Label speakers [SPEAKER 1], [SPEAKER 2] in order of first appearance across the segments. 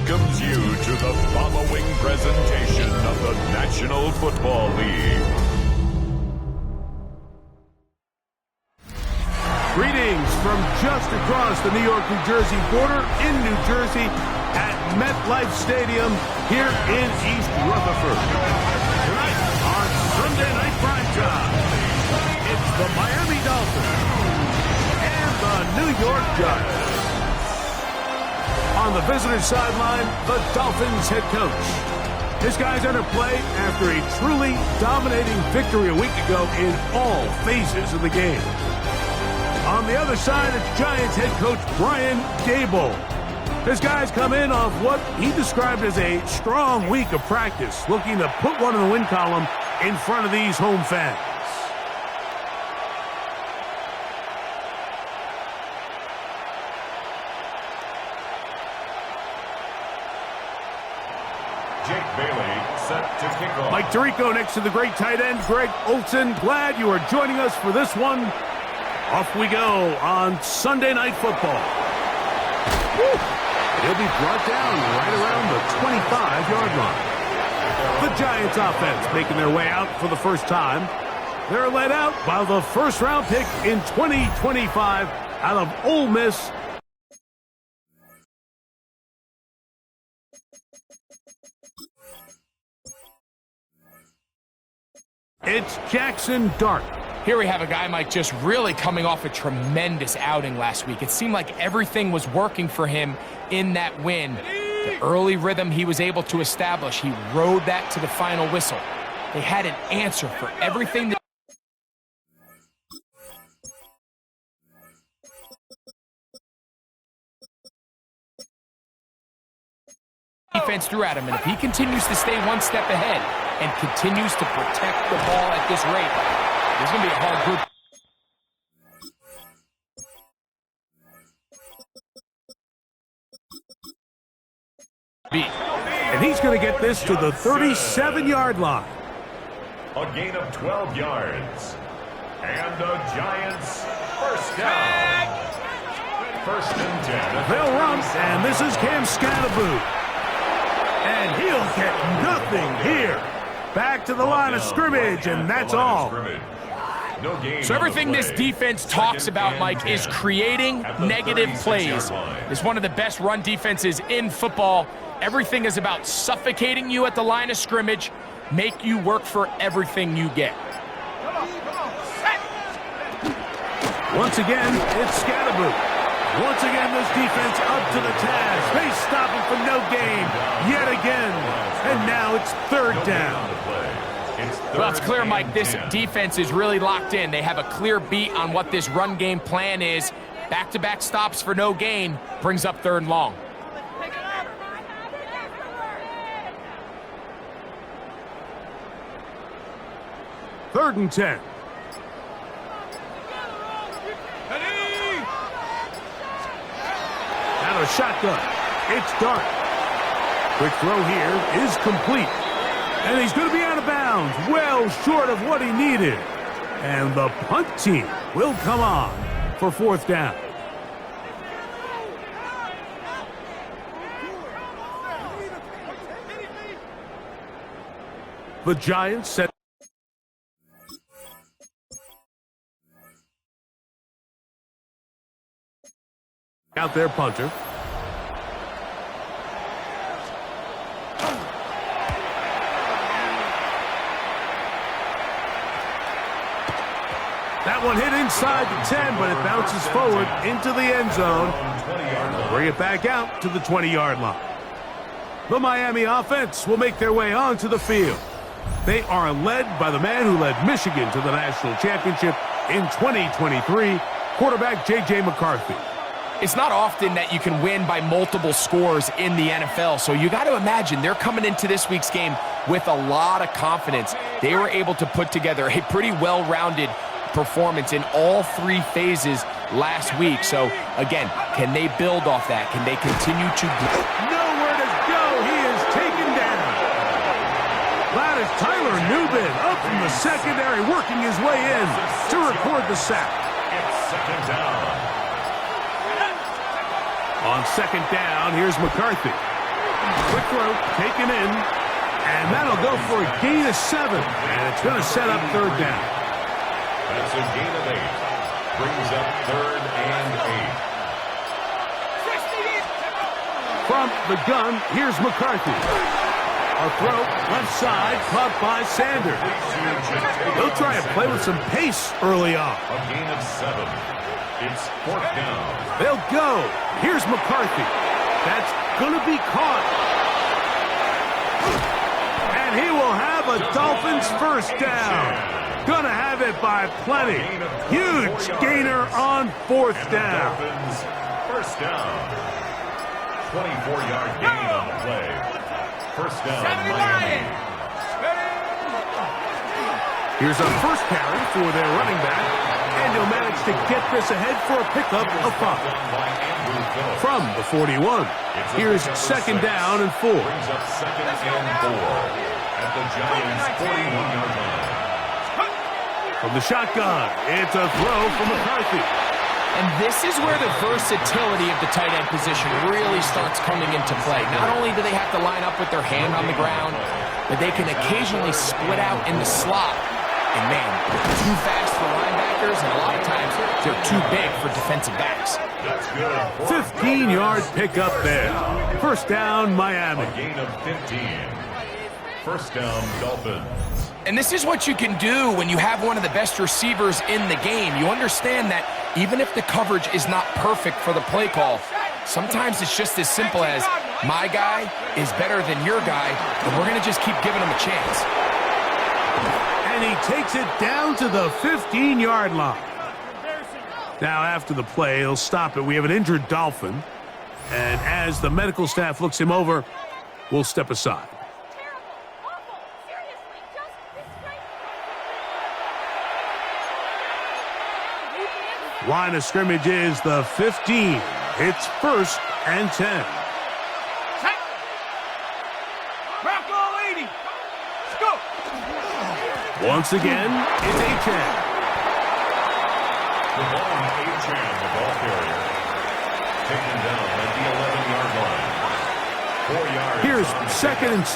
[SPEAKER 1] welcomes you to the following presentation of the National Football League.
[SPEAKER 2] Greetings from just across the New York-New Jersey border in New Jersey at MetLife Stadium here in East Rutherford. Tonight on Sunday Night Primetime, it's the Miami Dolphins and the New York Giants. On the visitor's sideline, the Dolphins head coach. His guys enter play after a truly dominating victory a week ago in all phases of the game. On the other side, it's Giants head coach Brian Daboll. His guys come in off what he described as a strong week of practice, looking to put one in the win column in front of these home fans.
[SPEAKER 1] Jake Bailey set to kick off.
[SPEAKER 2] Mike Tirico next to the great tight end, Greg Olsen. Glad you are joining us for this one. Off we go on Sunday Night Football. Woo! He'll be brought down right around the 25-yard line. The Giants offense making their way out for the first time. They're led out by the first-round pick in 2025 out of Ole Miss. It's Jackson Dart.
[SPEAKER 3] Here we have a guy, Mike, just really coming off a tremendous outing last week. It seemed like everything was working for him in that win. The early rhythm he was able to establish, he rode that to the final whistle. They had an answer for everything that defense threw at him, and if he continues to stay one step ahead and continues to protect the ball at this rate, there's going to be a hard group.
[SPEAKER 2] And he's going to get this to the 37-yard line.
[SPEAKER 1] A gain of 12 yards. And the Giants first down. First and 10.
[SPEAKER 2] They'll run, and this is Cam Scatterboot. And he'll get nothing here. Back to the line of scrimmage, and that's all.
[SPEAKER 3] So everything this defense talks about, Mike, is creating negative plays. It's one of the best run defenses in football. Everything is about suffocating you at the line of scrimmage, make you work for everything you get.
[SPEAKER 2] Once again, it's Scatterboot. Once again, this defense up to the task. They stop him for no gain yet again. And now it's third down.
[SPEAKER 3] Well, it's clear, Mike, this defense is really locked in. They have a clear beat on what this run game plan is. Back-to-back stops for no gain brings up third and long.
[SPEAKER 2] Third and 10. Out of shotgun. It's Dart. Quick throw here is complete. And he's going to be out of bounds, well short of what he needed. And the punt team will come on for fourth down. The Giants set out their punter. That one hit inside the 10, but it bounces forward into the end zone. And they'll bring it back out to the 20-yard line. The Miami offense will make their way onto the field. They are led by the man who led Michigan to the national championship in 2023, quarterback J.J. McCarthy.
[SPEAKER 3] It's not often that you can win by multiple scores in the NFL, so you got to imagine they're coming into this week's game with a lot of confidence. They were able to put together a pretty well-rounded performance in all three phases last week. So, again, can they build off that? Can they continue to...
[SPEAKER 2] Nowhere to go. He is taken down. That is Tyler Nubin up from the secondary, working his way in to record the sack.
[SPEAKER 1] It's second down.
[SPEAKER 2] On second down, here's McCarthy. Quick throw, taken in, and that'll go for a gain of 7, and it's going to set up third down.
[SPEAKER 1] That's a gain of 8. Brings up third and 8.
[SPEAKER 2] From the gun, here's McCarthy. A throw, left side, caught by Sanders. They'll try and play with some pace early on.
[SPEAKER 1] A gain of 7. It's fourth down.
[SPEAKER 2] They'll go. Here's McCarthy. That's going to be caught. And he will have a Dolphins first down. Going to have it by plenty. Huge gainer on fourth down.
[SPEAKER 1] Dolphins first down. 24-yard gain on the play. First down, Miami.
[SPEAKER 2] Here's a first carry for their running back, and he'll manage to get this ahead for a pickup of 5. From the 41, here's second down and 4.
[SPEAKER 1] Brings up second and 4 at the Giants' 41-yard line.
[SPEAKER 2] From the shotgun, it's a throw from McCarthy.
[SPEAKER 3] And this is where the versatility of the tight end position really starts coming into play. Not only do they have to line up with their hand on the ground, but they can occasionally split out in the slot. And man, they're too fast for linebackers, and a lot of times they're too big for defensive backs.
[SPEAKER 1] That's good.
[SPEAKER 2] 15-yard pickup there. First down, Miami.
[SPEAKER 1] A gain of 15. First down, Dolphins.
[SPEAKER 3] And this is what you can do when you have one of the best receivers in the game. You understand that even if the coverage is not perfect for the play call, sometimes it's just as simple as, my guy is better than your guy, and we're going to just keep giving him a chance.
[SPEAKER 2] And he takes it down to the 15-yard line. Now, after the play, he'll stop it. We have an injured Dolphin. And as the medical staff looks him over, we'll step aside. Line of scrimmage is the 15. It's first and 10. Once again, it's Achane.
[SPEAKER 1] The ball on Achane, the ball carrier. Taken down at the 11-yard line. 4 yards.
[SPEAKER 2] Here's second and 6.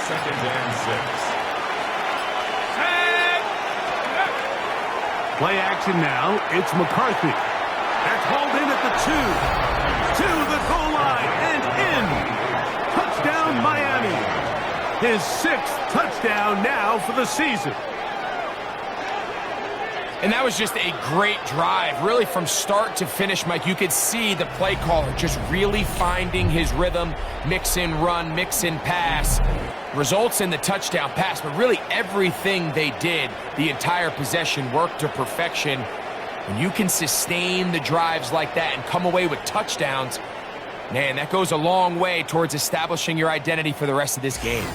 [SPEAKER 1] Second and 6.
[SPEAKER 2] Play action now. It's McCarthy. That's hauled in at the 2. To the goal line and in. Touchdown, Miami. His 6th touchdown now for the season.
[SPEAKER 3] And that was just a great drive, really from start to finish, Mike. You could see the play caller just really finding his rhythm, mix in run, mix in pass. Results in the touchdown pass, but really everything they did, the entire possession worked to perfection. When you can sustain the drives like that and come away with touchdowns, man, that goes a long way towards establishing your identity for the rest of this game.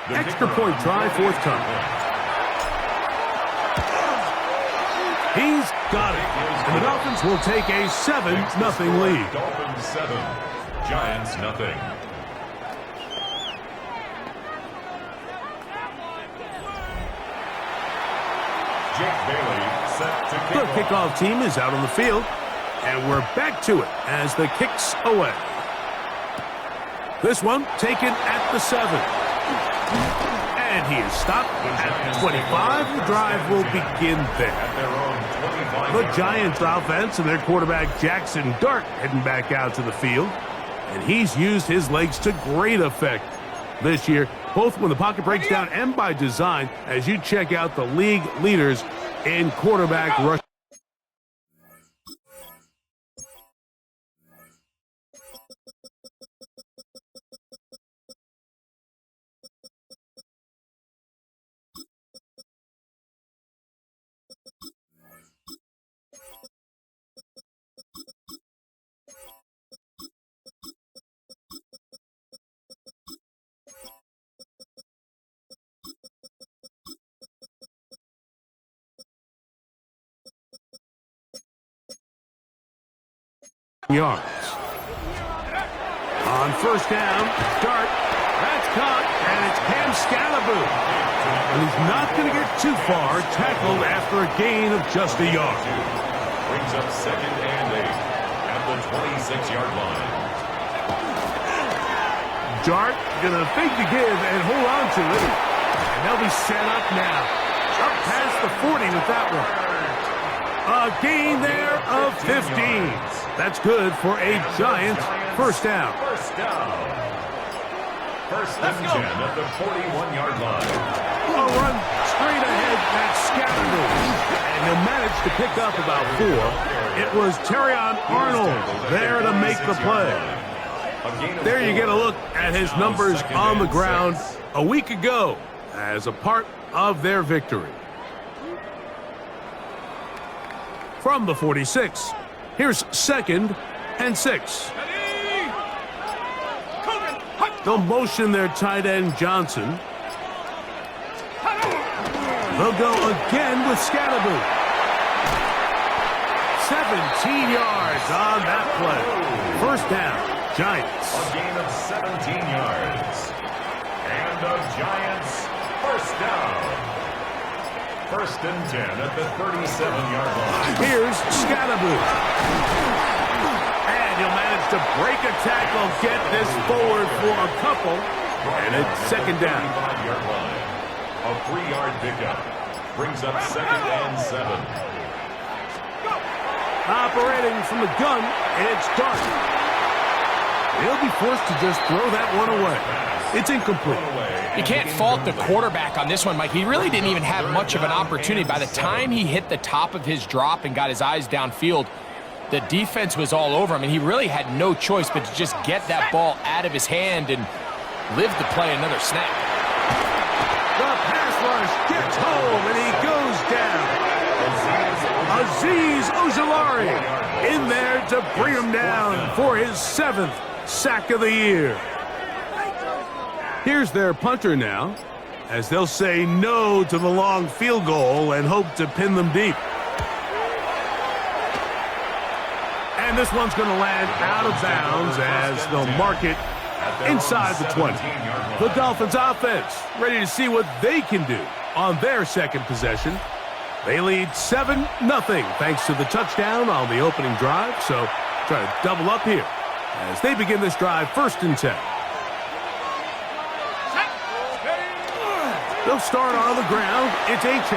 [SPEAKER 2] Extra point try forthcoming. He's got it. And the Dolphins will take a 7-0 lead.
[SPEAKER 1] Dolphins 7, Giants nothing. Jake Bailey set to kick
[SPEAKER 2] The kickoff team is out on the field, and we're back to it as the kick's away. This one taken at the 7. And he is stopped at 25. The drive will begin there. The Giants offense and their quarterback Jackson Dart heading back out to the field. And he's used his legs to great effect this year, both when the pocket breaks down and by design, as you check out the league leaders in quarterback rush. Yards. On first down, Dart. That's caught, and it's Cam Scalaboo. And he's not going to get too far, tackled after a gain of just a yard.
[SPEAKER 1] Brings up second and 8 at the 26-yard line.
[SPEAKER 2] Dart gonna fake the give and hold on to it. And they'll be set up now. Up past the 40 with that one. A gain there of 15. That's good for a Giants first down.
[SPEAKER 1] First and 10 at the 41-yard line.
[SPEAKER 2] A run straight ahead, that's Scattergood. And he'll manage to pick up about 4. It was Terrion Arnold there to make the play. There you get a look at his numbers on the ground a week ago as a part of their victory. From the 46, here's 2nd and 6. They'll motion their tight end Johnson. They'll go again with Scattergood. 17 yards on that play. First down, Giants.
[SPEAKER 1] A gain of 17 yards. And the Giants first down. First and 10 at the 37-yard line.
[SPEAKER 2] Here's Scattergood. And he'll manage to break a tackle, get this forward for a couple. And it's second down.
[SPEAKER 1] 35-yard line. A 3-yard pickup. Brings up 2nd and 7.
[SPEAKER 2] Operating from the gun, it's Dart. He'll be forced to just throw that one away. It's incomplete.
[SPEAKER 3] You can't fault the quarterback on this one, Mike. He really didn't even have much of an opportunity. By the time he hit the top of his drop and got his eyes downfield, the defense was all over him, and he really had no choice but to just get that ball out of his hand and live to play another snap.
[SPEAKER 2] The pass rush gets home, and he goes down. Azeez Ojulari in there to bring him down for his 7th sack of the year. Here's their punter now, as they'll say no to the long field goal and hope to pin them deep. And this one's going to land out of bounds as they'll mark it inside the 20. The Dolphins offense ready to see what they can do on their second possession. They lead 7-0 thanks to the touchdown on the opening drive, so try to double up here as they begin this drive first and 10. They'll start on the ground. It's Achane.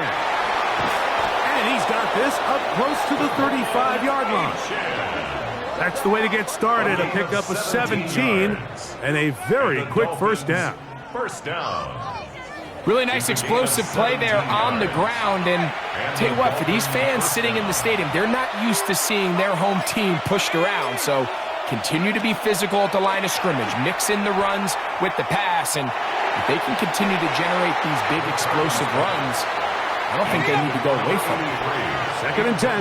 [SPEAKER 2] And he's got this up close to the 35-yard line. That's the way to get started. A pickup of 17 and a very quick first down.
[SPEAKER 1] First down.
[SPEAKER 3] Really nice explosive play there on the ground. And tell you what, for these fans sitting in the stadium, they're not used to seeing their home team pushed around. So continue to be physical at the line of scrimmage. Mix in the runs with the pass. And if they can continue to generate these big explosive runs, I don't think they need to go away from it.
[SPEAKER 2] Second and 10.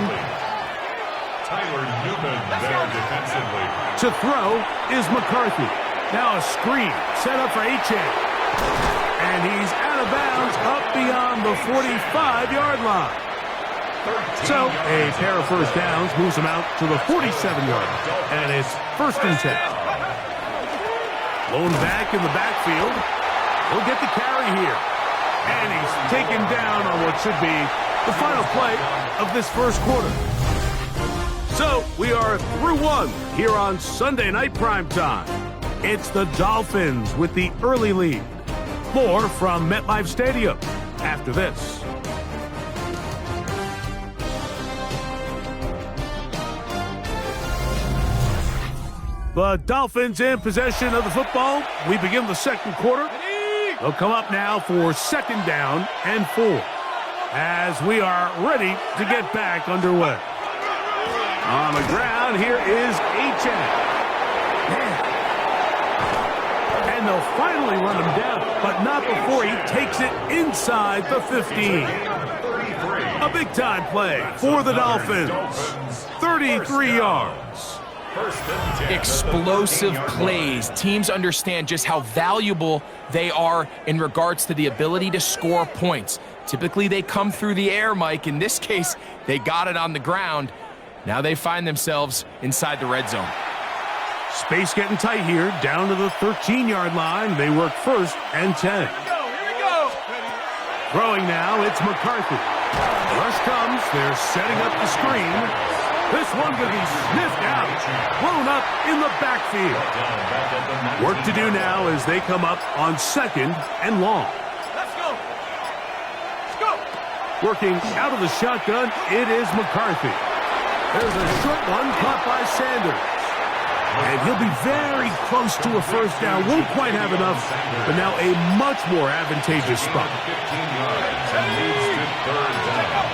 [SPEAKER 1] Tyler Newman there defensively.
[SPEAKER 2] To throw is McCarthy. Now a screen set up for Achane. And he's out of bounds up beyond the 45-yard line. So a pair of first downs moves him out to the 47-yard line. And it's first and 10. Lone back in the backfield. He'll get the carry here. And he's taken down on what should be the final play of this first quarter. So we are through one here on Sunday Night Primetime. It's the Dolphins with the early lead. More from MetLife Stadium after this. The Dolphins in possession of the football. We begin the second quarter. They'll come up now for second down and 4 as we are ready to get back underway. On the ground, here is Achane. And they'll finally run him down, but not before he takes it inside the 15. A big-time play for the Dolphins. 33 yards.
[SPEAKER 3] Explosive plays. Teams understand just how valuable they are in regards to the ability to score points. Typically, they come through the air, Mike. In this case, they got it on the ground. Now they find themselves inside the red zone.
[SPEAKER 2] Space getting tight here, down to the 13-yard line. They work first and 10.
[SPEAKER 3] Here we go.
[SPEAKER 2] Throwing now, it's McCarthy. Rush comes, they're setting up the screen. This one going to be sniffed out, blown up in the backfield. Work to do now as they come up on 2nd and long.
[SPEAKER 4] Let's go. Let's go.
[SPEAKER 2] Working out of the shotgun, it is McCarthy. There's a short one caught by Sanders. And he'll be very close to a first down. Won't quite have enough, but now a much more advantageous spot.
[SPEAKER 1] 15 yards and leads to 3rd down.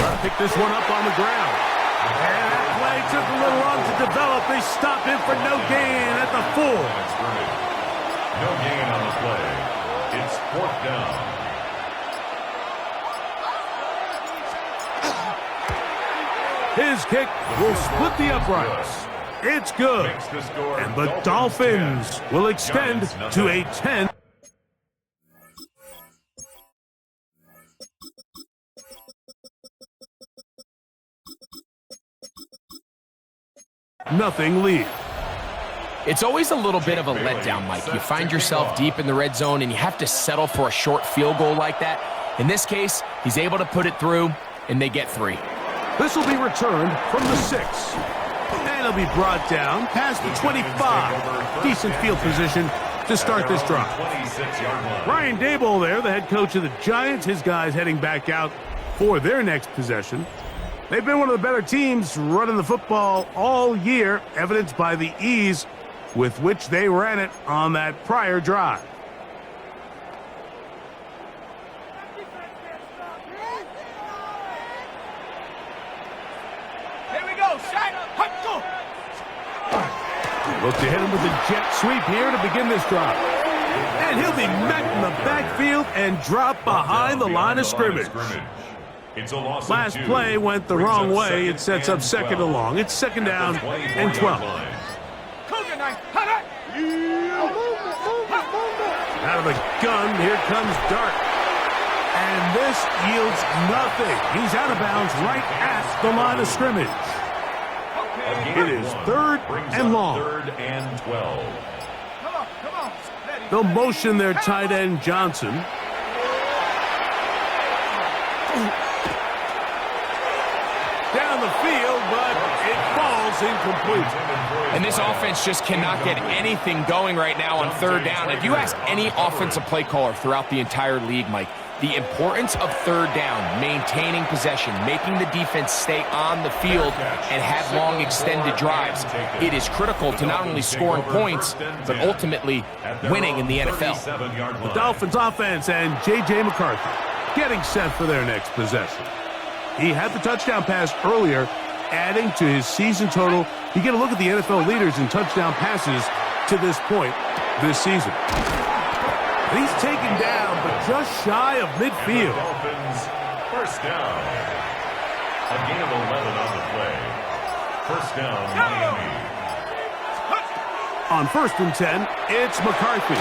[SPEAKER 2] Trying to pick this one up on the ground. And that play took a little long to develop. They stop him for no gain at the 4.
[SPEAKER 1] No gain on the play. It's 4th down.
[SPEAKER 2] His kick will split the uprights. It's good. And the Dolphins will extend to a 10. Nothing lead.
[SPEAKER 3] It's always a little bit of a letdown, Mike. You find yourself deep in the red zone and you have to settle for a short field goal like that. In this case, he's able to put it through and they get 3.
[SPEAKER 2] This will be returned from the 6. And it'll be brought down past the 25. Decent field position to start this drive. Brian Daboll there, the head coach of the Giants. His guys heading back out for their next possession. They've been one of the better teams running the football all year, evidenced by the ease with which they ran it on that prior drive. Look to hit him with a jet sweep here to begin this drive. And he'll be met in the backfield and drop behind the line of scrimmage. Last play went the wrong way. It sets up 2nd and long. It's 2nd down and 12. Out of the gun, here comes Dart. And this yields nothing. He's out of bounds right at the line of scrimmage. It is 3rd and long.
[SPEAKER 1] 3rd and 12.
[SPEAKER 4] Come on.
[SPEAKER 2] They'll motion their tight end Johnson. Down the field, but it falls incomplete.
[SPEAKER 3] And this offense just cannot get anything going right now on 3rd down. If you ask any offensive play caller throughout the entire league, Mike, the importance of 3rd down, maintaining possession, making the defense stay on the field and have long extended drives, it is critical to not only scoring points, but ultimately winning in the NFL.
[SPEAKER 2] The Dolphins offense and J.J. McCarthy getting set for their next possession. He had the touchdown pass earlier, adding to his season total. You get a look at the NFL leaders in touchdown passes to this point this season. He's taken down, but just shy of midfield.
[SPEAKER 1] Dolphins, 1st down. A gain of 11 on the play. 1st down, Miami.
[SPEAKER 2] On 1st and 10, it's McCarthy.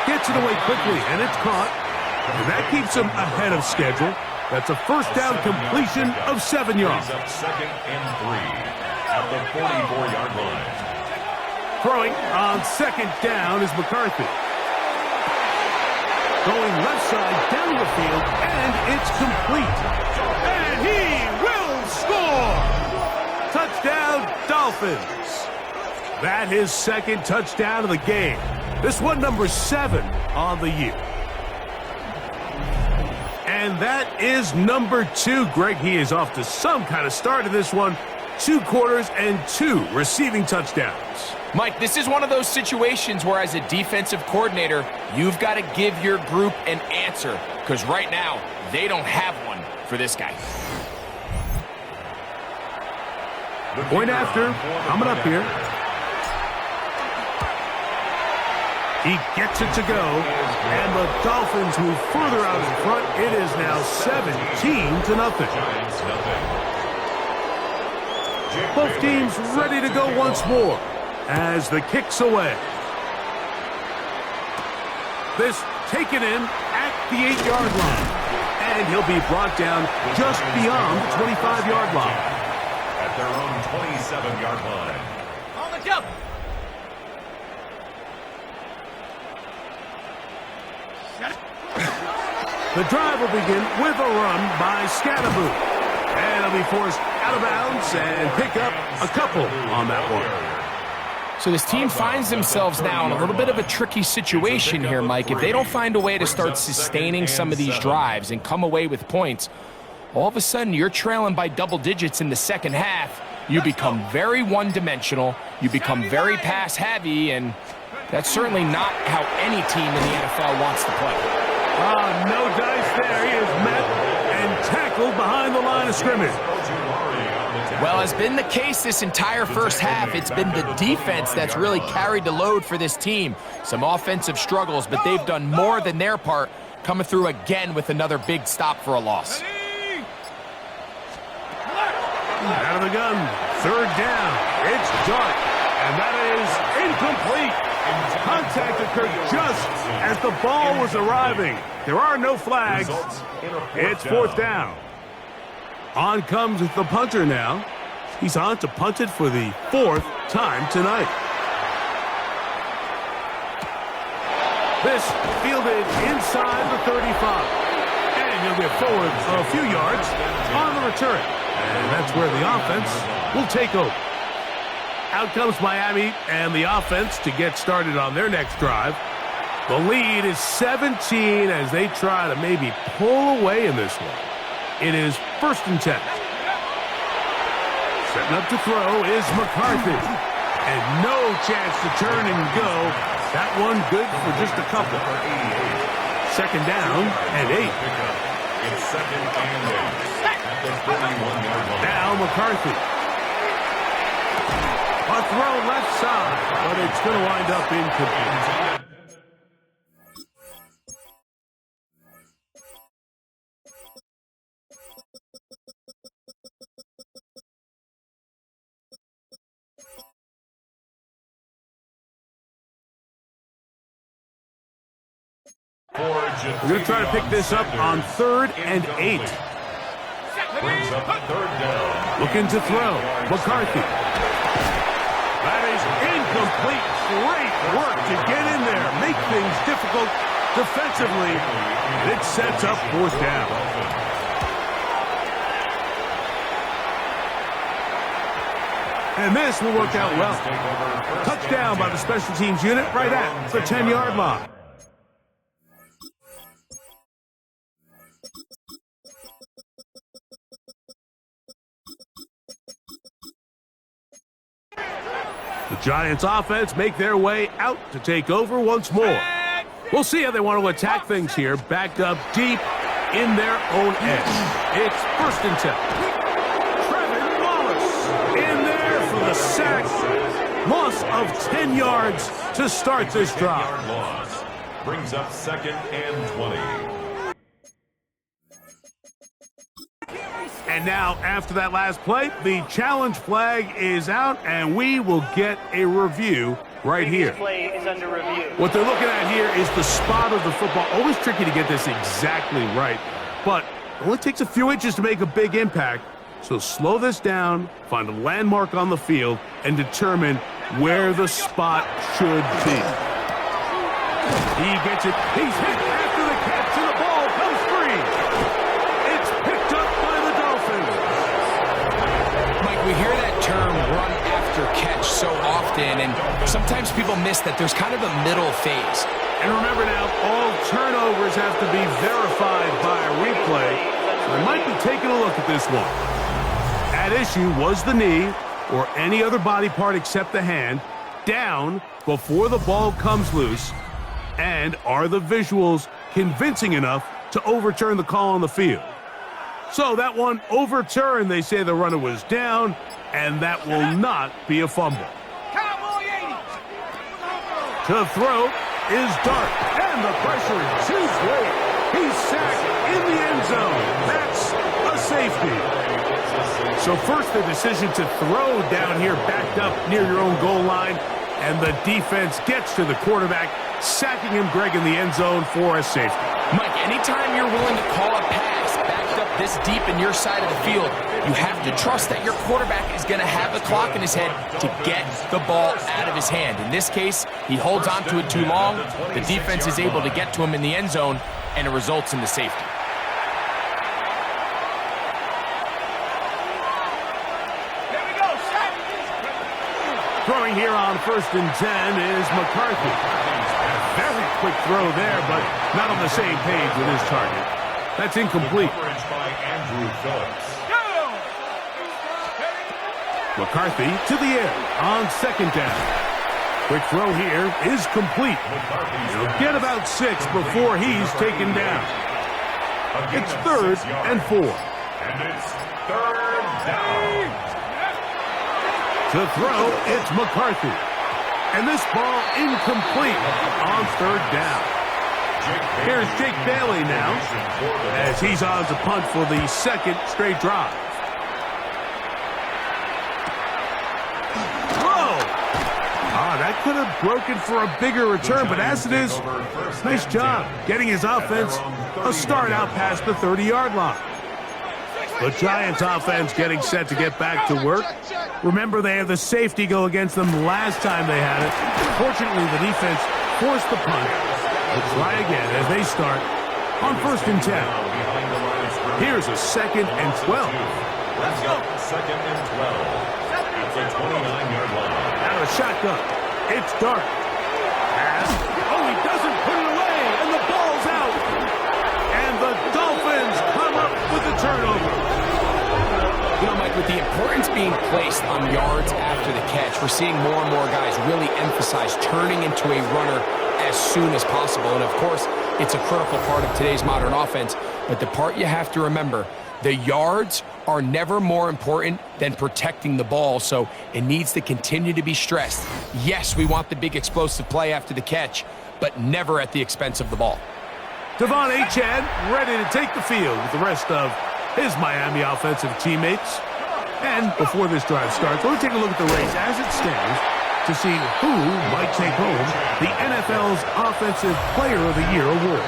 [SPEAKER 2] Gets it away quickly, and it's caught. And that keeps him ahead of schedule. That's a 1st down completion of 7 yards.
[SPEAKER 1] Up 2nd and 3 at the 44-yard line.
[SPEAKER 2] Throwing on 2nd down is McCarthy. Going left side down the field, and it's complete. And he will score! Touchdown, Dolphins. That is 2nd touchdown of the game. This one number 7 on the year. And that is number 2. Greg, he is off to some kind of start in this one. 2 quarters and 2 receiving touchdowns.
[SPEAKER 3] Mike, this is one of those situations where as a defensive coordinator, you've got to give your group an answer, because right now, they don't have one for this guy.
[SPEAKER 2] Point after, coming up here. He gets it to go, and the Dolphins move further out in front. It is now 17-0. Both teams ready to go once more as the kick's away. This taken in at the 8-yard line. And he'll be brought down just beyond the 25-yard line.
[SPEAKER 1] At their own 27-yard line.
[SPEAKER 4] On the jump.
[SPEAKER 2] The drive will begin with a run by Scatterboot. And They'll be forced out of bounds and pick up a couple on that one.
[SPEAKER 3] So this team finds themselves now in a little bit of a tricky situation here, Mike. If they don't find a way to start sustaining some of these drives and come away with points, all of a sudden you're trailing by double digits in the second half. You become very one-dimensional. You become very pass-heavy, and that's certainly not how any team in the NFL wants to play.
[SPEAKER 2] No dice there. He is met and tackled behind the line of scrimmage.
[SPEAKER 3] Well, as been the case this entire first half, it's been the defense that's really carried the load for this team. Some offensive struggles, but they've done more than their part, coming through again with another big stop for a loss.
[SPEAKER 2] Out of the gun, third down. It's Dart, and that is incomplete. Contact occurred just as the ball was arriving. There are no flags. It's fourth down. On comes the punter now. He's on to punt it for the fourth time tonight. This fielded inside the 35. And he'll get forward a few yards on the return. And that's where the offense will take over. Out comes Miami and the offense to get started on their next drive. The lead is 17 as they try to maybe pull away in this one. It is 1st and 10. Setting up to throw is McCarthy. And no chance to turn and go. That one good for just a couple. Second down and 8.
[SPEAKER 1] It's second and 8 at the 31-yard line.
[SPEAKER 2] Now McCarthy. A throw left side, but it's going to wind up incomplete. We're going to try to pick this up on 3rd and 8.
[SPEAKER 1] Brings up third down.
[SPEAKER 2] Looking to throw. McCarthy. That is incomplete. Great work to get in there. Make things difficult defensively. It sets up 4th down. And this will work out well. Touchdown by the special teams unit right at the 10-yard line. The Giants offense make their way out to take over once more. We'll see how they want to attack things here, backed up deep in their own end. It's 1st and 10. Trevin Wallace in there for the sack. Loss of 10 yards to start this drive.
[SPEAKER 1] Loss brings up 2nd and 20.
[SPEAKER 2] And now, after that last play, the challenge flag is out, and we will get a review right here.
[SPEAKER 5] Play is under review.
[SPEAKER 2] What they're looking at here is the spot of the football. Always tricky to get this exactly right, but it only takes a few inches to make a big impact. So slow this down, find a landmark on the field, and determine where the spot should be. He gets it. He's hit after the catch, and the ball comes free. It's picked up by the Dolphins.
[SPEAKER 3] Mike, we hear that term run after catch so often, and sometimes people miss that there's kind of a middle phase.
[SPEAKER 2] And remember now, all turnovers have to be verified by a replay. So they might be taking a look at this one. At issue was the knee, or any other body part except the hand, down before the ball comes loose. And are the visuals convincing enough to overturn the call on the field? So that one overturned. They say the runner was down, and that will not be a fumble. To throw is Dart, and the pressure is too great. He's sacked in the end zone. That's a safety. So first the decision to throw down here, backed up near your own goal line, and the defense gets to the quarterback, sacking him, Greg, in the end zone for a safety.
[SPEAKER 3] Mike, anytime you're willing to call a pass backed up this deep in your side of the field, you have to trust that your quarterback is going to have the clock in his head to get the ball out of his hand. In this case, he holds on to it too long. The defense is able to get to him in the end zone, and it results in the safety.
[SPEAKER 2] Throwing here on 1st and 10 is McCarthy. Very quick throw there, but not on the same page with his target. That's incomplete.
[SPEAKER 1] Coverage by Andrew Phillips.
[SPEAKER 2] McCarthy to the air on 2nd down. Quick throw here is complete. He'll get about 6 before he's taken down. It's 3rd and 4.
[SPEAKER 1] And it's 3rd down.
[SPEAKER 2] To throw, it's McCarthy. And this ball incomplete on 3rd down. Here's Jake Bailey now, as he's on to punt for the 2nd straight drive. That could have broken for a bigger return, but as it is, nice job getting his offense a start out past the 30-yard line. The Giants offense getting set to get back to work. Remember, they had the safety go against them last time they had it. Fortunately, the defense forced the punt. They'll try again as they start on 1st and 10. Here's a 2nd and 12.
[SPEAKER 1] Let's go. 2nd and 12. That's a 29-yard line.
[SPEAKER 2] Out of shotgun. It's Dart. Pass. Oh, he doesn't put it away, and the ball's out. And the Dolphins come up with the turnover.
[SPEAKER 3] You know, Mike, with the importance being placed on yards after the catch, we're seeing more and more guys really emphasize turning into a runner as soon as possible. And, of course, it's a critical part of today's modern offense. But the part you have to remember, the yards are never more important than protecting the ball, so it needs to continue to be stressed. Yes, we want the big explosive play after the catch, but never at the expense of the ball.
[SPEAKER 2] Devon Achane ready to take the field with the rest of his Miami offensive teammates. And before this drive starts, let's take a look at the race as it stands to see who might take home the NFL's Offensive Player of the Year award.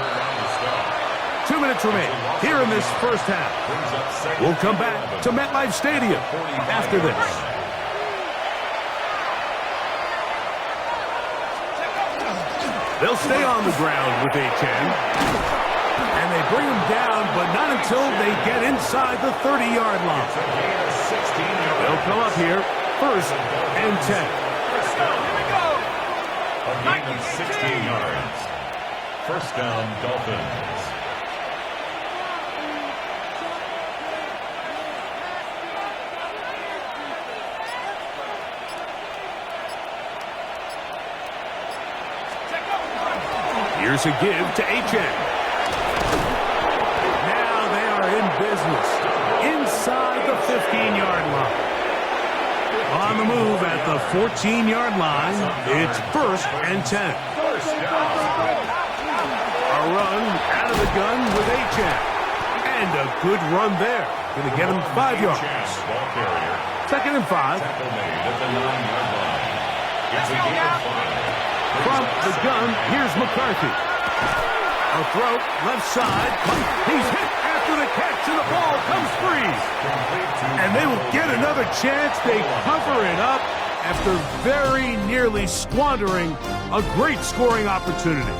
[SPEAKER 2] 2 minutes remain here in this first half. We'll come back to MetLife Stadium after this. They'll stay on the ground with Achane. And they bring him down, but not until they get inside the 30-yard line. They'll come up here, 1st and 10.
[SPEAKER 1] A gain of 16 yards. 1st down, Dolphins.
[SPEAKER 2] Here's a give to Achane. Now they are in business inside the 15-yard line. On the move at the 14-yard line, it's 1st and 10. A run out of the gun with Achane. And a good run there. Going to get him 5 yards. 2nd and 5. From the gun, here's McCarthy. A throw, left side. He's hit after the catch, and the ball comes free. And they will get another chance. They cover it up after very nearly squandering a great scoring opportunity.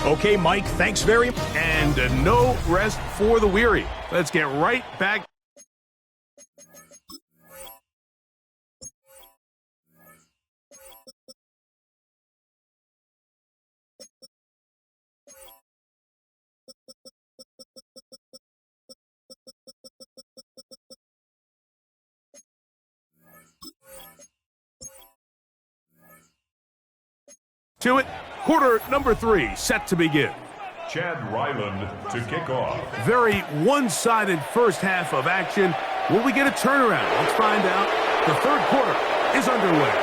[SPEAKER 2] Okay, Mike, thanks very much. And no rest for the weary. Let's get right back. To it, quarter number 3 set to begin.
[SPEAKER 1] Chad Ryland to kick off.
[SPEAKER 2] Very one-sided first half of action. Will we get a turnaround? Let's find out. The 3rd quarter is underway.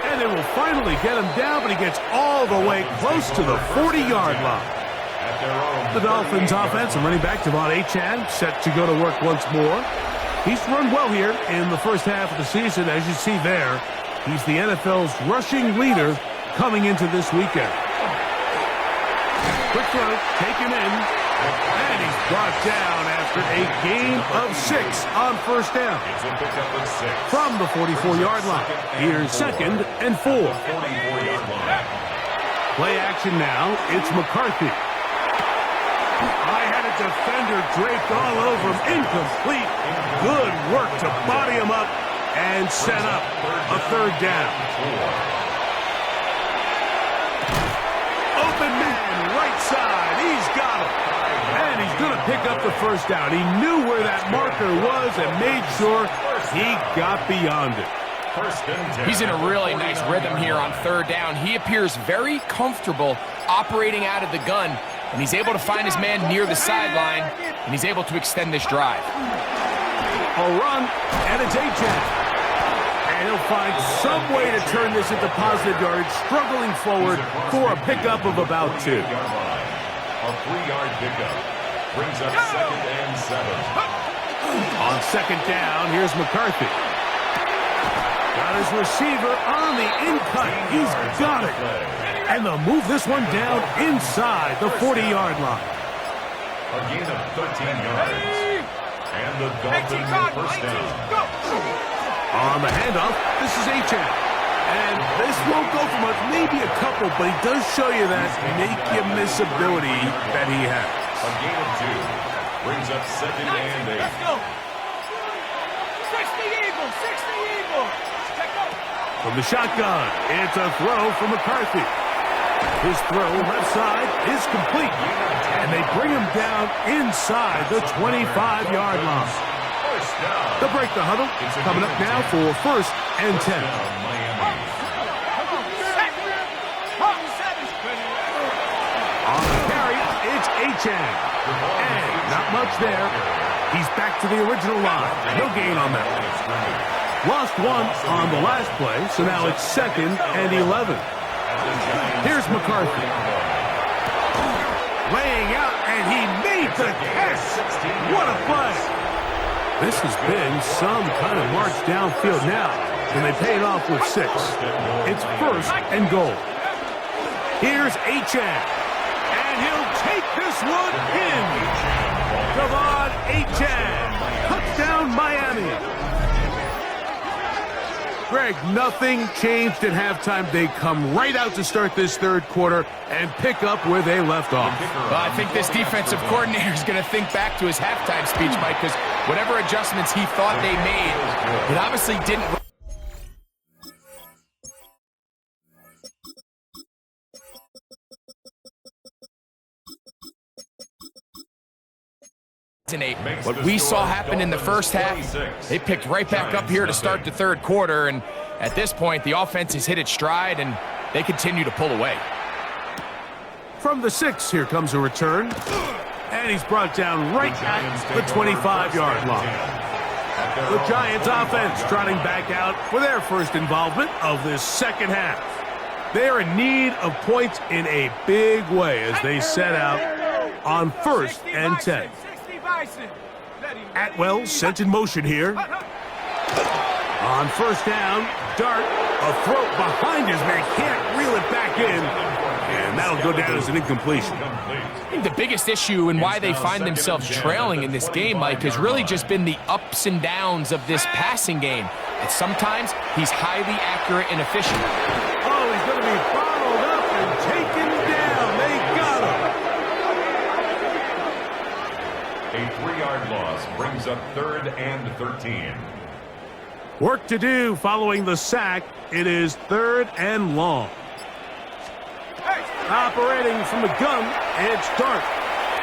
[SPEAKER 2] And they will finally get him down, but he gets all the way close to the 40-yard line. The Dolphins offense and running back Devon Achane set to go to work once more. He's run well here in the first half of the season, as you see there. He's the NFL's rushing leader coming into this weekend. Quick throw, taken in, and he's brought down after a gain of 6 on 1st down.
[SPEAKER 1] It's a pickup of 6.
[SPEAKER 2] From the 44-yard line, here's 2nd and 4.
[SPEAKER 1] 44-yard line.
[SPEAKER 2] Play action now, it's McCarthy. I had a defender draped all over him, incomplete. Good work to body him up and set up a third down. Open man, right side. He's got it. And he's going to pick up the first down. He knew where that marker was and made sure he got beyond it.
[SPEAKER 3] He's in a really nice rhythm here on third down. He appears very comfortable operating out of the gun, and he's able to find his man near the sideline, and he's able to extend this drive.
[SPEAKER 2] A run, and it's Achane. And he'll find some way to turn this into positive yardage, struggling forward for a pickup of about 2.
[SPEAKER 1] A 3-yard pickup brings up 2nd and 7.
[SPEAKER 2] On second down, here's McCarthy. Got his receiver on the in-cut. He's got it. And they'll move this one down inside the 40-yard line.
[SPEAKER 1] A gain of 13 yards. And the Dolphins first down.
[SPEAKER 2] On the handoff, this is Achane. And this won't go for much, maybe a couple, but he does show you that make-you-miss ability that he has.
[SPEAKER 1] A gain of 2 brings up 2nd and 8.
[SPEAKER 4] Let's go. 60 Eagles, 60 Eagles. Check out.
[SPEAKER 2] From the shotgun, it's a throw from McCarthy. His throw left side is complete. And they bring him down inside the 25-yard line. They'll break the huddle. Coming up now for 1st and 10. On the carry, it's Achane. And not much there. He's back to the original line. No gain on that one. Lost one on the last play, so now it's 2nd and 11. Here's McCarthy. Laying out, and he made the catch. What a play. This has been some kind of march downfield now, and they pay it off with 6. It's 1st and goal. Here's Achane, and he'll take this one in. Devon Achane, touchdown Miami. Greg, nothing changed at halftime. They come right out to start this third quarter and pick up where they left off.
[SPEAKER 3] Well, I think this defensive coordinator is going to think back to his halftime speech, Mike, because whatever adjustments he thought they made, it obviously didn't resonate. What we saw happen in the first half, they picked right back up here to start the third quarter, and at this point, the offense has hit its stride, and they continue to pull away.
[SPEAKER 2] From the 6, here comes a return, and he's brought down right at the 25-yard line. The Giants offense trotting back out for their first involvement of this second half. They are in need of points in a big way as they set out on 1st and 10. Atwell sent in motion here. On 1st down, Dart, a throw behind his man, can't reel it back in, and that'll go down as an incompletion.
[SPEAKER 3] I think the biggest issue and why they find themselves trailing in this game, Mike, has really just been the ups and downs of this passing game. And sometimes he's highly accurate and efficient.
[SPEAKER 2] Oh, he's going to be bottled up and taken down. They got him.
[SPEAKER 1] A 3-yard loss brings up 3rd and 13.
[SPEAKER 2] Work to do following the sack. It is 3rd and long. Operating from the gun, it's Dart.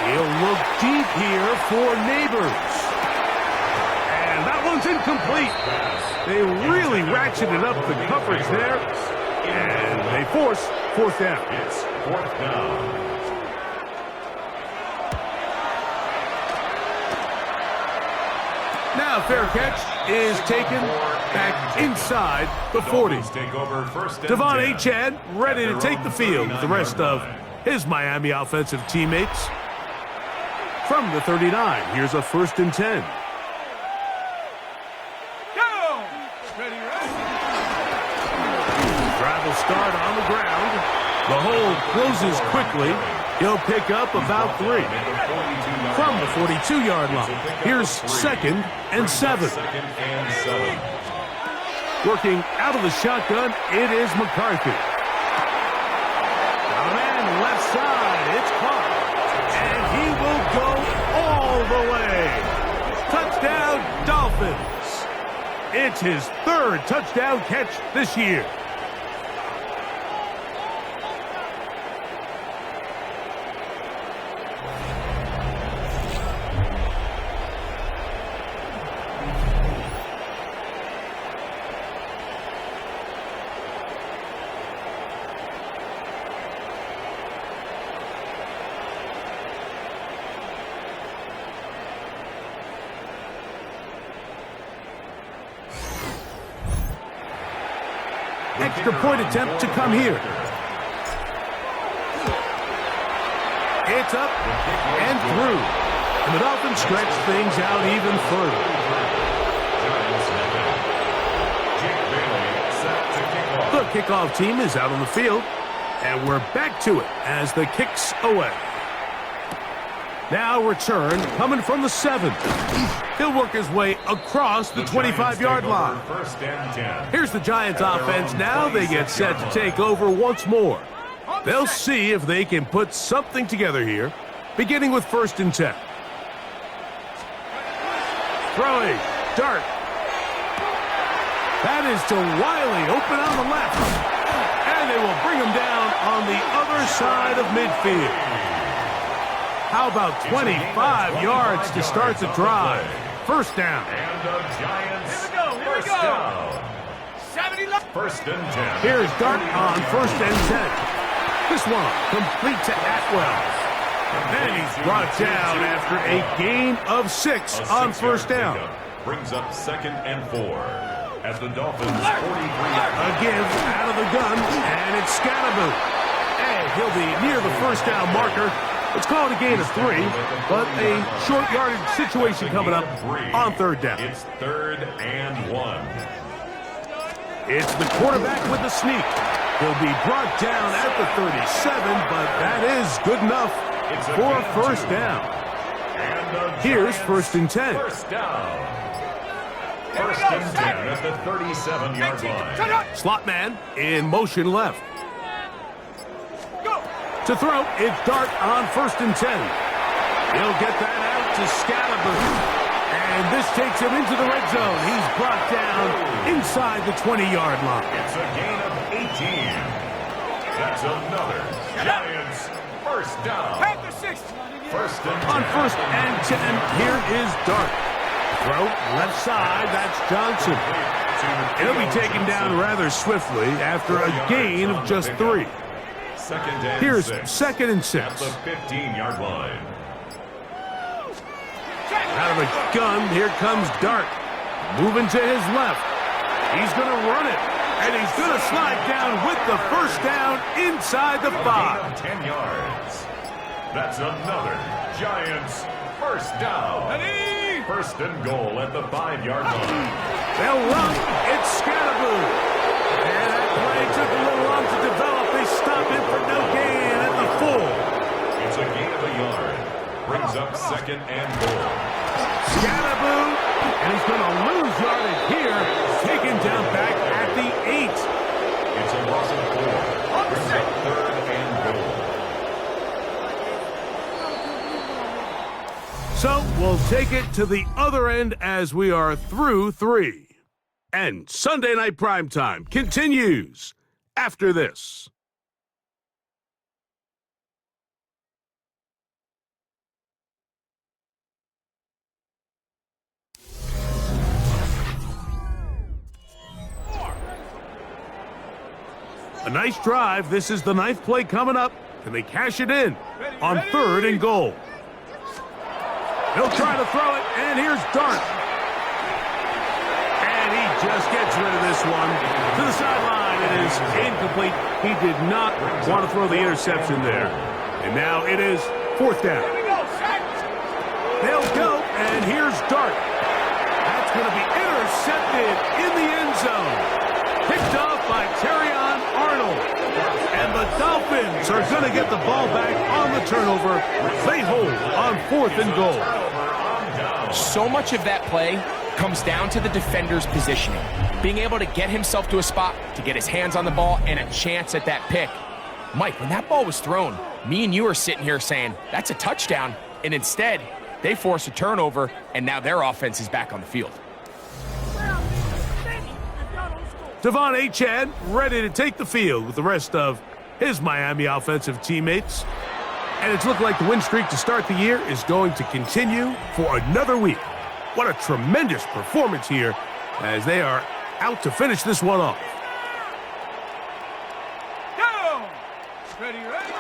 [SPEAKER 2] He'll look deep here for Neighbors. And that one's incomplete. They really ratcheted up the coverage there. And they force 4th down.
[SPEAKER 1] It's 4th down.
[SPEAKER 2] Now fair catch is taken back inside the 40. Devon Achane ready to take the field with the rest of his Miami offensive teammates. From the 39, here's a 1st and 10.
[SPEAKER 4] Go! Ready.
[SPEAKER 2] Drive will start on the ground. The hole closes quickly. He'll pick up about 3. From the 42-yard line, here's 2nd and 7. Working out of the shotgun, it is McCarthy. Got a man left side, it's caught. And he will go all the way. Touchdown, Dolphins. It's his third touchdown catch this year. Extra point attempt to come here. It's up and through. And the Dolphins stretch things out even further. The kickoff team is out on the field. And we're back to it as the kick's away. Now return coming from the 7. He'll work his way across the 25-yard line. Here's the Giants offense. Now they get set to take over once more. They'll see if they can put something together here, beginning with 1st and 10. Throwing, dart. That is to Wiley, open on the left. And they will bring him down on the other side of midfield. How about 25 yards to start the drive? 1st down.
[SPEAKER 1] And the Giants.
[SPEAKER 4] Here we go. 70 left.
[SPEAKER 1] 1st and 10.
[SPEAKER 2] Here's Dart on 1st and 10. This one complete to Atwell. And he's brought down after a gain of 6 on 1st down.
[SPEAKER 1] Brings up 2nd and 4. As the Dolphins 43
[SPEAKER 2] A give out of the gun, and it's Scatterboot. And he'll be near the 1st down marker. It's called a gain of 3, but a short yardage situation coming up on 3rd down.
[SPEAKER 1] It's 3rd and 1.
[SPEAKER 2] It's the quarterback with the sneak. He'll be brought down at the 37, but that is good enough for a 1st down. Here's 1st and 10.
[SPEAKER 1] 1st down. 1st and 10 at the 37-yard line.
[SPEAKER 2] Slot man in motion left. To throw, it's Dart on 1st and 10. He'll get that out to Scalaboo. And this takes him into the red zone. He's brought down inside the 20-yard line.
[SPEAKER 1] It's a gain of 18. That's another Giants 1st down. 1st and 10.
[SPEAKER 2] On 1st and 10, here is Dart. Throw, left side, that's Johnson. He'll be taken down rather swiftly after a gain of just 3. Here's 2nd and 6.
[SPEAKER 1] At the 15-yard line.
[SPEAKER 2] Out of the gun, here comes Dart. Moving to his left. He's going to run it. And he's going to slide down with the 1st down inside the 5.
[SPEAKER 1] 10 yards. That's another Giants 1st down. 1st and goal at the 5-yard line.
[SPEAKER 2] They'll run. It's Scatterboot. And that play took a little long to develop. They stop it for no gain at the 4.
[SPEAKER 1] It's a gain of a yard. Brings up 2nd and goal.
[SPEAKER 2] Scatterboot. And he's going to lose yardage here. Taken down back at the 8.
[SPEAKER 1] It's a loss of 4. Brings up 3rd and goal.
[SPEAKER 2] So we'll take it to the other end as we are through 3. And Sunday Night Primetime continues after this. A nice drive. This is the 9th play coming up. Can they cash it in on 3rd and goal? He'll try to throw it, and here's Dart. And he just gets rid of this one. To the sideline, it is incomplete. He did not want to throw the interception there. And now it is 4th down. They'll go, and here's Dart. That's going to be intercepted in the end zone. Picked off by Terrion Arnold. And the Dolphins are going to get the ball back on the turnover. They hold on 4th and goal.
[SPEAKER 3] So much of that play comes down to the defender's positioning. Being able to get himself to a spot, to get his hands on the ball, and a chance at that pick. Mike, when that ball was thrown, me and you are sitting here saying, that's a touchdown. And instead, they force a turnover, and now their offense is back on the field.
[SPEAKER 2] Devon Achane ready to take the field with the rest of his Miami offensive teammates. And it's looked like the win streak to start the year is going to continue for another week. What a tremendous performance here as they are out to finish this one off.
[SPEAKER 4] Go! Ready, ready.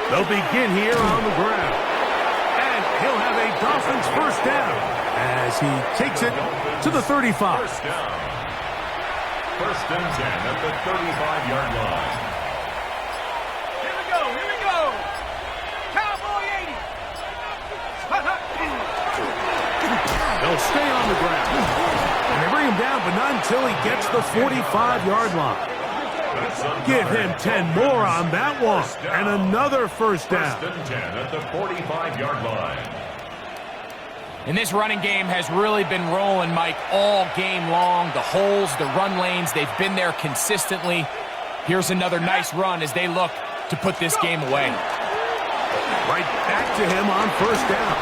[SPEAKER 2] They'll begin here on the ground. And he'll have a Dolphins first down as he takes it to the 35.
[SPEAKER 1] First down. First and 10 at the 35-yard line.
[SPEAKER 4] Here we go, here we go. Cowboy 80.
[SPEAKER 2] They'll stay on the ground. And they bring him down, but not until he gets the 45-yard line. Give him 10 more on that one. And another first down.
[SPEAKER 1] First and 10 at the 45-yard line.
[SPEAKER 3] And this running game has really been rolling, Mike, all game long. The holes, the run lanes, they've been there consistently. Here's another nice run as they look to put this game away.
[SPEAKER 2] Right back to him on first down.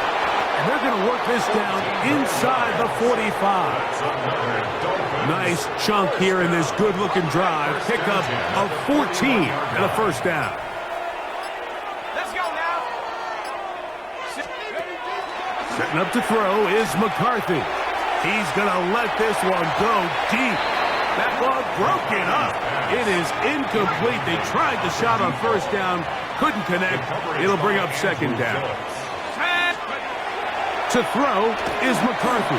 [SPEAKER 2] And they're going to work this down inside the 45. Nice chunk here in this good-looking drive. Pick up of 14 and a first down.
[SPEAKER 4] Let's go now.
[SPEAKER 2] Setting up to throw is McCarthy. He's going to let this one go deep. That ball broken up. It is incomplete. They tried the shot on first down. Couldn't connect. It'll bring up second down. To throw is McCarthy.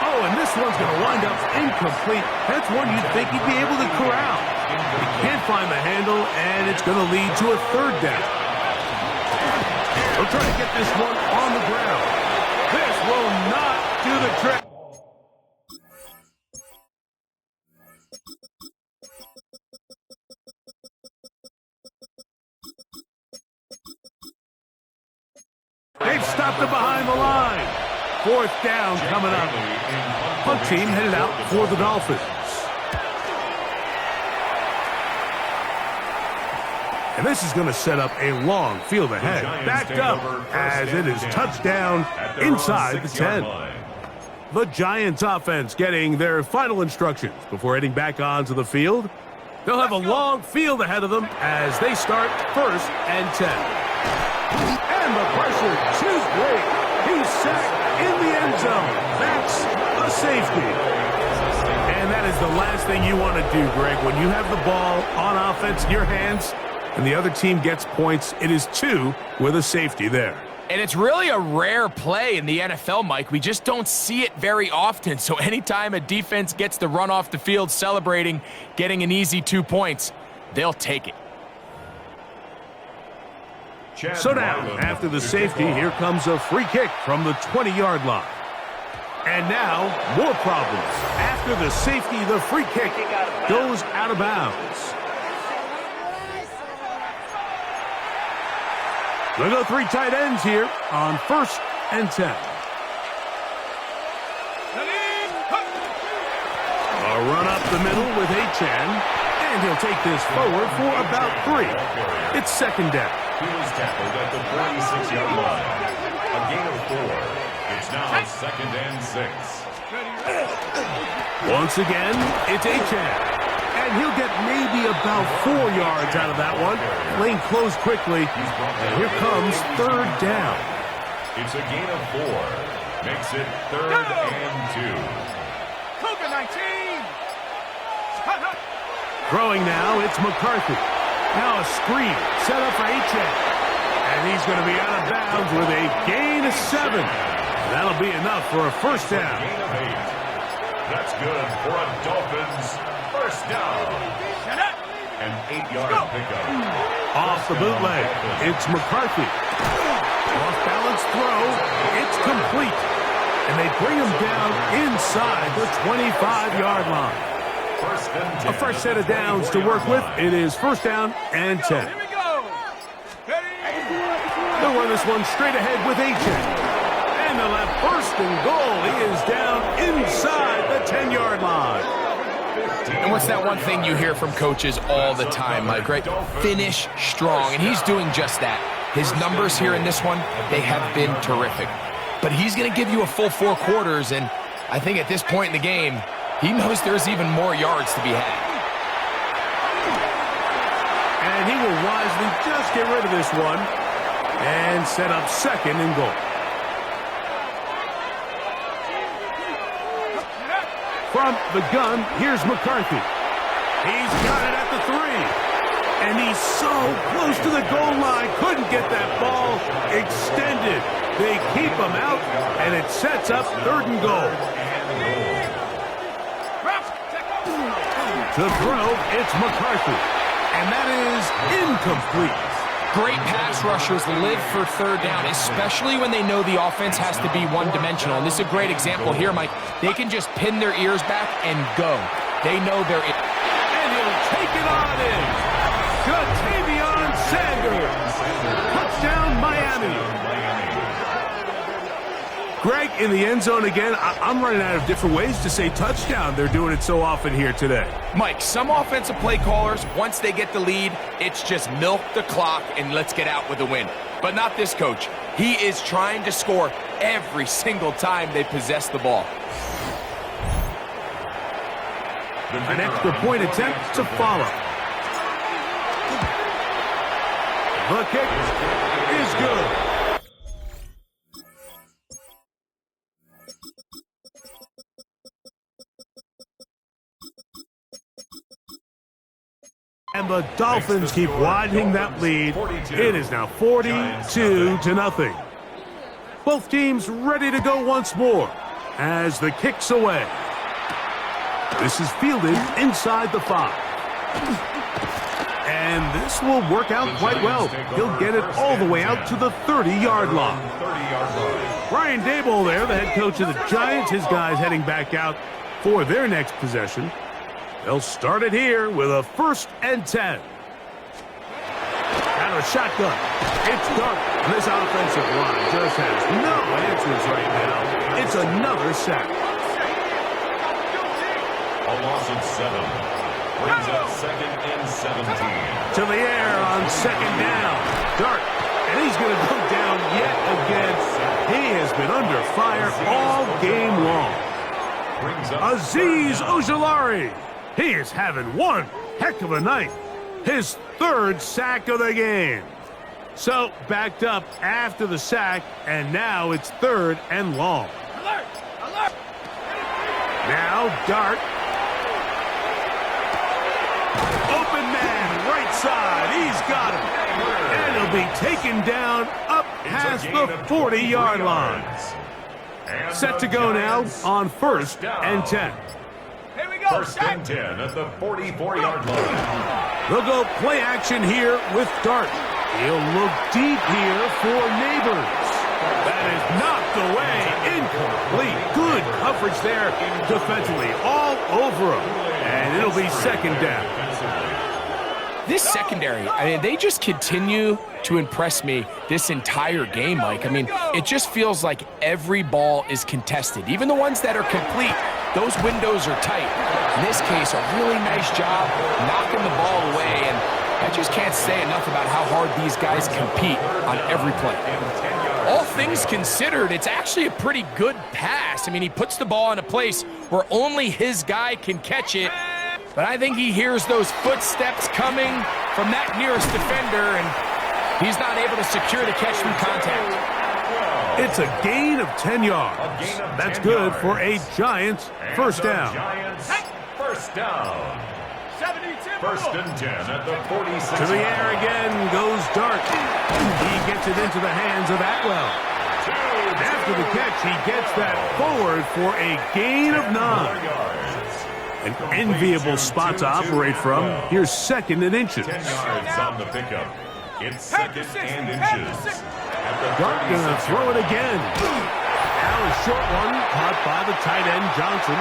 [SPEAKER 2] Oh, and this one's going to wind up incomplete. That's one you'd think he'd be able to corral. He can't find the handle, and it's going to lead to a third down. They'll try to get this one on the ground. This will not do the trick. They've stopped it behind the line. Fourth down coming up. Punt team headed out for the Dolphins. And this is going to set up a long field ahead. Backed up as it is touchdown inside the 10. The Giants offense getting their final instructions before heading back onto the field. They'll have a long field ahead of them as they start first and 10. And the pressure too great. He's sacked in the end zone. That's a safety. And that is the last thing you want to do, Greg. When you have the ball on offense in your hands and the other team gets points, it is 2 with a safety there.
[SPEAKER 3] And it's really a rare play in the NFL, Mike. We just don't see it very often. So anytime a defense gets the run off the field celebrating, getting an easy 2 points, they'll take it.
[SPEAKER 2] So now, after the safety, here comes a free kick from the 20-yard line. And now, more problems. After the safety, the free kick goes out of bounds. They'll go 3 tight ends here on first and 10. A run up the middle with Achane, and he'll take this forward for about 3. It's second down.
[SPEAKER 1] He was tackled at the 46-yard line. A gain of 4. It's now second and 6.
[SPEAKER 2] Once again, it's Achane. And he'll get maybe about 4 yards out of that one. Lane closed quickly. And here comes third down.
[SPEAKER 1] It's a gain of 4. Makes it third and 2.
[SPEAKER 4] Cougar 19.
[SPEAKER 2] Throwing now, it's McCarthy. Now a screen set up for Achane. And he's going to be out of bounds with a gain of 7. And that'll be enough for a first down.
[SPEAKER 1] Gain of 8. That's good for a Dolphins first down. An 8-yard pickup.
[SPEAKER 2] Off the bootleg, it's McCarthy. Off-balance throw, it's complete. And they bring him down inside the 25-yard line. A fresh set of downs to work with. It is first down and 10.
[SPEAKER 4] Here we go.
[SPEAKER 2] They'll run this one straight ahead with Achane. And they'll have first and goal. He is down inside the 10-yard line.
[SPEAKER 3] And what's that one thing you hear from coaches all the time, Mike, right? Finish strong, and he's doing just that. His numbers here in this one, they have been terrific. But he's going to give you a full 4 quarters, and I think at this point in the game, He knows there's even more yards to be had.
[SPEAKER 2] And he will wisely just get rid of this one and set up second and goal. From the gun, here's McCarthy. He's got it at the 3. And he's so close to the goal line. Couldn't get that ball extended. They keep him out, and it sets up third and goal. To throw, it's McCarthy. And that is incomplete.
[SPEAKER 3] Great pass rushers live for third down, especially when they know the offense has to be one-dimensional. And this is a great example here, Mike. They can just pin their ears back and go. They know they're in.
[SPEAKER 2] And he'll take it on in. Ja'Tavion Sanders. Touchdown, Miami. Greg, in the end zone again. I'm running out of different ways to say touchdown. They're doing it so often here today.
[SPEAKER 3] Mike, some offensive play callers, once they get the lead, it's just milk the clock and let's get out with a win. But not this coach. He is trying to score every single time they possess the ball.
[SPEAKER 2] An extra point attempt to follow. The kick is good. And the Dolphins keep widening that lead. It is now 42-0. Both teams ready to go once more as the kick's away. This is fielded inside the 5. And this will work out quite well. He'll get it all the way out to the 30-yard line. Brian Daboll there, the head coach of the Giants. His guys heading back out for their next possession. They'll start it here with a 1st and 10. Out of a shotgun. It's dark. And this offensive line just has no answers right now. It's another sack.
[SPEAKER 1] A loss of 7. Brings up 2nd and 17.
[SPEAKER 2] To the air on 2nd down. Dart. And he's going to go down yet again. He has been under fire all game long. Azeez Ojulari. He is having one heck of a night. His 3rd sack of the game. So backed up after the sack, and now it's 3rd and long.
[SPEAKER 4] Alert! Alert!
[SPEAKER 2] Now Dart. Open man, right side. He's got him. And he'll be taken down up past the 40-yard line. Set to go now on 1st and 10.
[SPEAKER 4] Here we go.
[SPEAKER 1] 1st and 10 at the 44-yard line.
[SPEAKER 2] They'll go play action here with Dart. He'll look deep here for Neighbors. That is knocked away. Incomplete. Good coverage there defensively. All over him. And it'll be 2nd down.
[SPEAKER 3] This secondary, I mean, they just continue to impress me this entire game, Mike. I mean, it just feels like every ball is contested. Even the ones that are complete, those windows are tight. In this case, a really nice job knocking the ball away, and I just can't say enough about how hard these guys compete on every play. All things considered, it's actually a pretty good pass. I mean, he puts the ball in a place where only his guy can catch it, but I think he hears those footsteps coming from that nearest defender, and he's not able to secure the catch through contact.
[SPEAKER 2] It's a gain of 10 yards. That's good for a Giants 1st down.
[SPEAKER 1] Giants 1st down.
[SPEAKER 4] 72.
[SPEAKER 1] 1st and 10 at the 46.
[SPEAKER 2] To the air again goes Dart. He gets it into the hands of Atwell. After the catch, he gets that forward for a gain of 9. An enviable spot to operate from. Here's 2nd and inches.
[SPEAKER 1] 10 yards on the pickup. It's 2nd and inches.
[SPEAKER 2] Dart gonna throw it again. Now a short one caught by the tight end Johnson.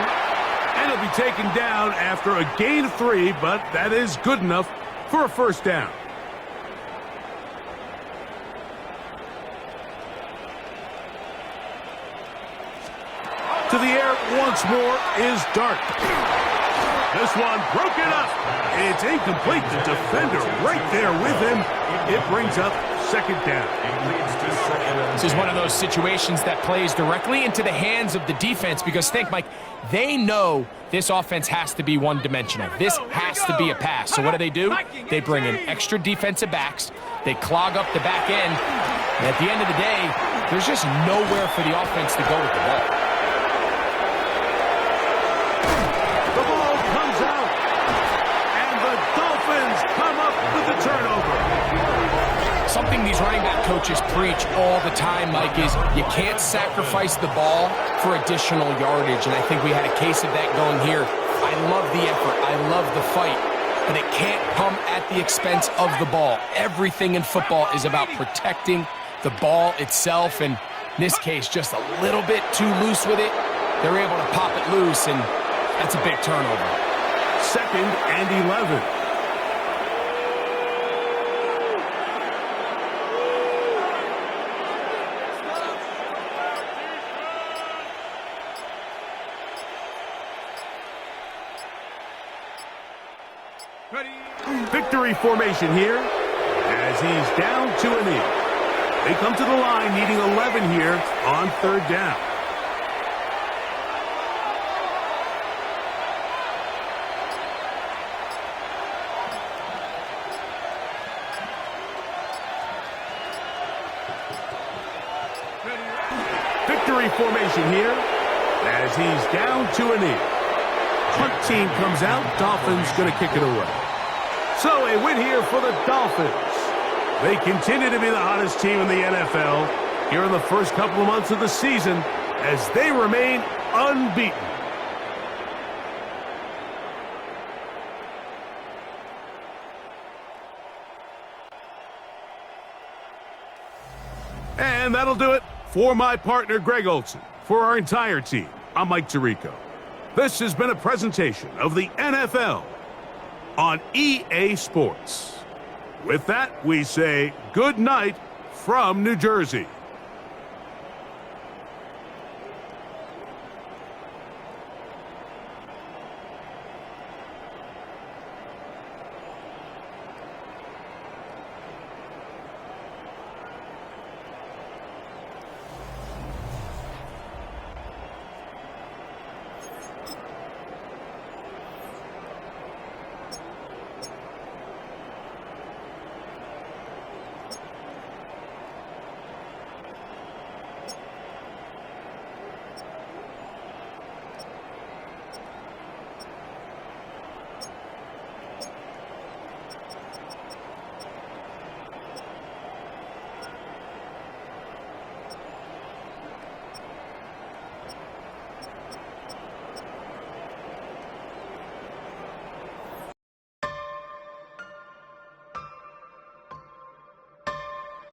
[SPEAKER 2] And it'll be taken down after a gain of 3, but that is good enough for a 1st down. To the air once more is Dart. This one broken up. It's incomplete. The defender right there with him. It brings up second down.
[SPEAKER 1] It leads to second and
[SPEAKER 3] This is
[SPEAKER 1] 10.
[SPEAKER 3] one of those situations that plays directly into the hands of the defense because think, Mike, they know this offense has to be one-dimensional. This has to be a pass. So what do? They bring in extra defensive backs. They clog up the back end. And at the end of the day, there's just nowhere for the offense to go with the ball.
[SPEAKER 2] The ball comes out, and the Dolphins come up with the turnover.
[SPEAKER 3] Something these running back coaches preach all the time, Mike, is you can't sacrifice the ball for additional yardage, and I think we had a case of that going here. I love the effort. I love the fight, but it can't come at the expense of the ball. Everything in football is about protecting the ball itself, and in this case, just a little bit too loose with it. They're able to pop it loose, and that's a big turnover.
[SPEAKER 2] 2nd and 11. Victory formation here as he's down to a knee. They come to the line needing 11 here on 3rd down. Victory formation here as he's down to a knee. Punt team comes out. Dolphins going to kick it away. So a win here for the Dolphins. They continue to be the hottest team in the NFL here in the first couple of months of the season as they remain unbeaten. And that'll do it for my partner, Greg Olson. For our entire team, I'm Mike Tirico. This has been a presentation of the NFL on EA Sports. With that, we say good night from New Jersey.